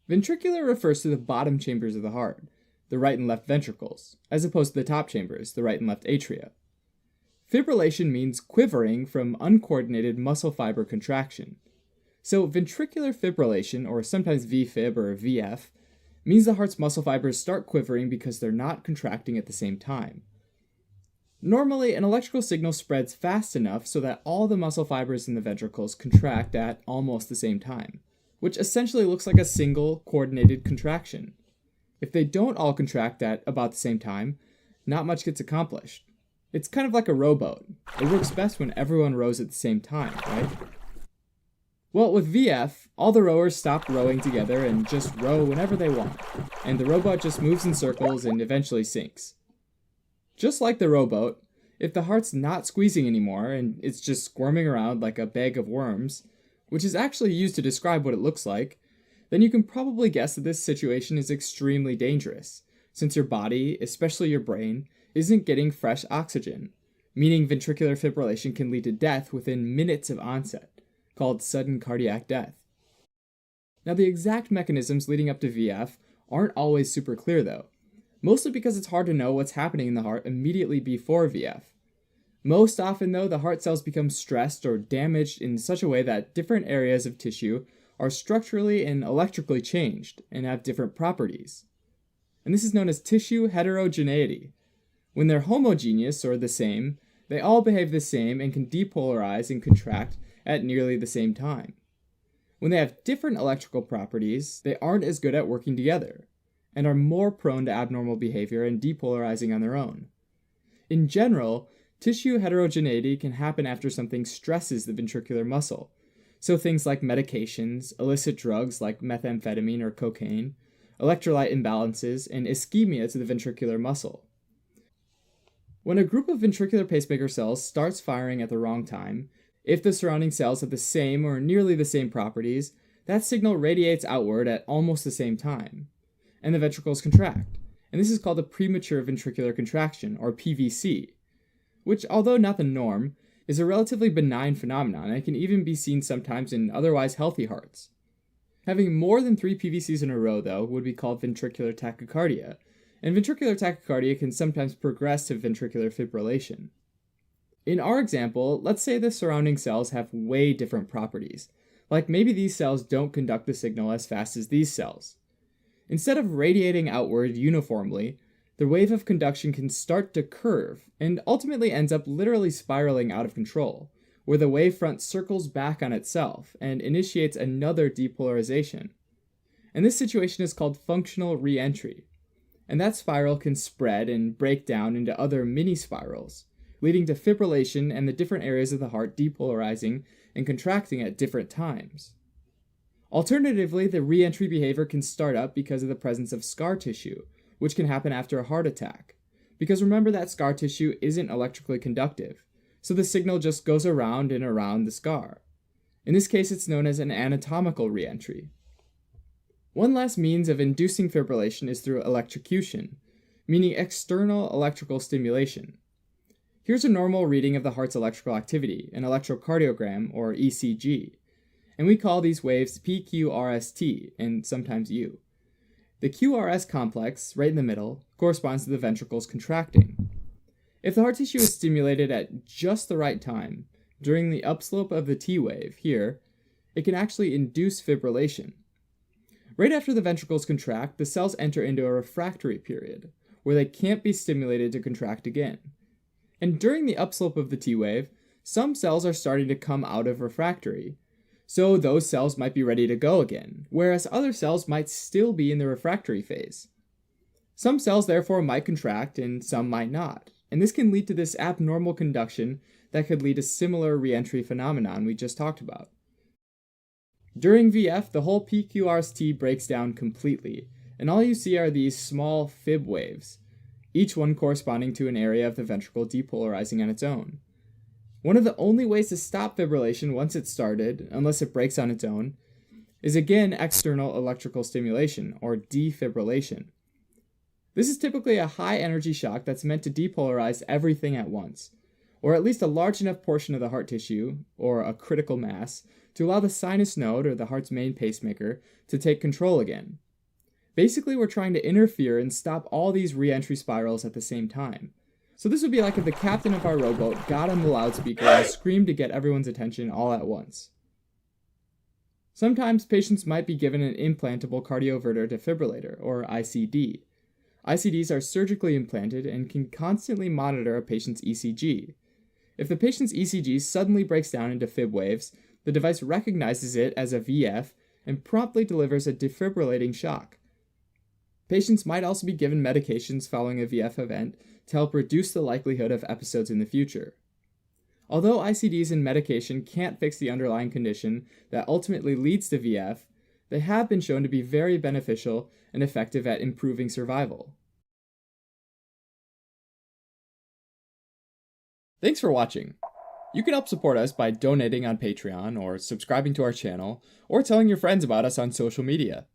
Ventricular refers to the bottom chambers of the heart, the right and left ventricles, as opposed to the top chambers, the right and left atria. Fibrillation means quivering from uncoordinated muscle fiber contraction. So ventricular fibrillation, or sometimes VFib or VF, means the heart's muscle fibers start quivering because they're not contracting at the same time. Normally, an electrical signal spreads fast enough so that all the muscle fibers in the ventricles contract at almost the same time, which essentially looks like a single coordinated contraction. If they don't all contract at about the same time, not much gets accomplished. It's kind of like a rowboat. It works best when everyone rows at the same time, right? Well, with VF, all the rowers stop rowing together and just row whenever they want, and the rowboat just moves in circles and eventually sinks. Just like the rowboat, if the heart's not squeezing anymore and it's just squirming around like a bag of worms, which is actually used to describe what it looks like, then you can probably guess that this situation is extremely dangerous, since your body, especially your brain, isn't getting fresh oxygen, meaning ventricular fibrillation can lead to death within minutes of onset, called sudden cardiac death. Now, the exact mechanisms leading up to VF aren't always super clear though, mostly because it's hard to know what's happening in the heart immediately before VF. Most often though, the heart cells become stressed or damaged in such a way that different areas of tissue are structurally and electrically changed and have different properties. And this is known as tissue heterogeneity. When they're homogeneous or the same, they all behave the same and can depolarize and contract at nearly the same time. When they have different electrical properties, they aren't as good at working together, and are more prone to abnormal behavior and depolarizing on their own. In general, tissue heterogeneity can happen after something stresses the ventricular muscle, so things like medications, illicit drugs like methamphetamine or cocaine, electrolyte imbalances, and ischemia to the ventricular muscle. When a group of ventricular pacemaker cells starts firing at the wrong time, if the surrounding cells have the same or nearly the same properties, that signal radiates outward at almost the same time, and the ventricles contract. And this is called a premature ventricular contraction, or PVC, which, although not the norm, is a relatively benign phenomenon and can even be seen sometimes in otherwise healthy hearts. Having more than 3 PVCs in a row, though, would be called ventricular tachycardia, and ventricular tachycardia can sometimes progress to ventricular fibrillation. In our example, let's say the surrounding cells have way different properties, like maybe these cells don't conduct the signal as fast as these cells. Instead of radiating outward uniformly, the wave of conduction can start to curve and ultimately ends up literally spiraling out of control, where the wavefront circles back on itself and initiates another depolarization. And this situation is called functional re-entry. And that spiral can spread and break down into other mini-spirals, leading to fibrillation and the different areas of the heart depolarizing and contracting at different times. Alternatively, the re-entry behavior can start up because of the presence of scar tissue, which can happen after a heart attack. Because remember that scar tissue isn't electrically conductive, so the signal just goes around and around the scar. In this case, it's known as an anatomical re-entry. One last means of inducing fibrillation is through electrocution, meaning external electrical stimulation. Here's a normal reading of the heart's electrical activity, an electrocardiogram, or ECG, and we call these waves PQRST, and sometimes U. The QRS complex, right in the middle, corresponds to the ventricles contracting. If the heart tissue is stimulated at just the right time, during the upslope of the T wave, here, it can actually induce fibrillation. Right after the ventricles contract, the cells enter into a refractory period, where they can't be stimulated to contract again. And during the upslope of the T wave, some cells are starting to come out of refractory, so those cells might be ready to go again, whereas other cells might still be in the refractory phase. Some cells therefore might contract and some might not, and this can lead to this abnormal conduction that could lead to similar re-entry phenomenon we just talked about. During VF, the whole PQRST breaks down completely, and all you see are these small fib waves, each one corresponding to an area of the ventricle depolarizing on its own. One of the only ways to stop fibrillation once it's started, unless it breaks on its own, is again external electrical stimulation, or defibrillation. This is typically a high energy shock that's meant to depolarize everything at once, or at least a large enough portion of the heart tissue, or a critical mass, to allow the sinus node, or the heart's main pacemaker, to take control again. Basically, we're trying to interfere and stop all these re-entry spirals at the same time. So this would be like if the captain of our rowboat got on the loudspeaker and screamed to get everyone's attention all at once. Sometimes patients might be given an implantable cardioverter defibrillator, or ICD. ICDs are surgically implanted and can constantly monitor a patient's ECG. If the patient's ECG suddenly breaks down into fib waves, the device recognizes it as a VF and promptly delivers a defibrillating shock. Patients might also be given medications following a VF event to help reduce the likelihood of episodes in the future. Although ICDs and medication can't fix the underlying condition that ultimately leads to VF, they have been shown to be very beneficial and effective at improving survival. Thanks for watching. You can help support us by donating on Patreon, or subscribing to our channel, or telling your friends about us on social media.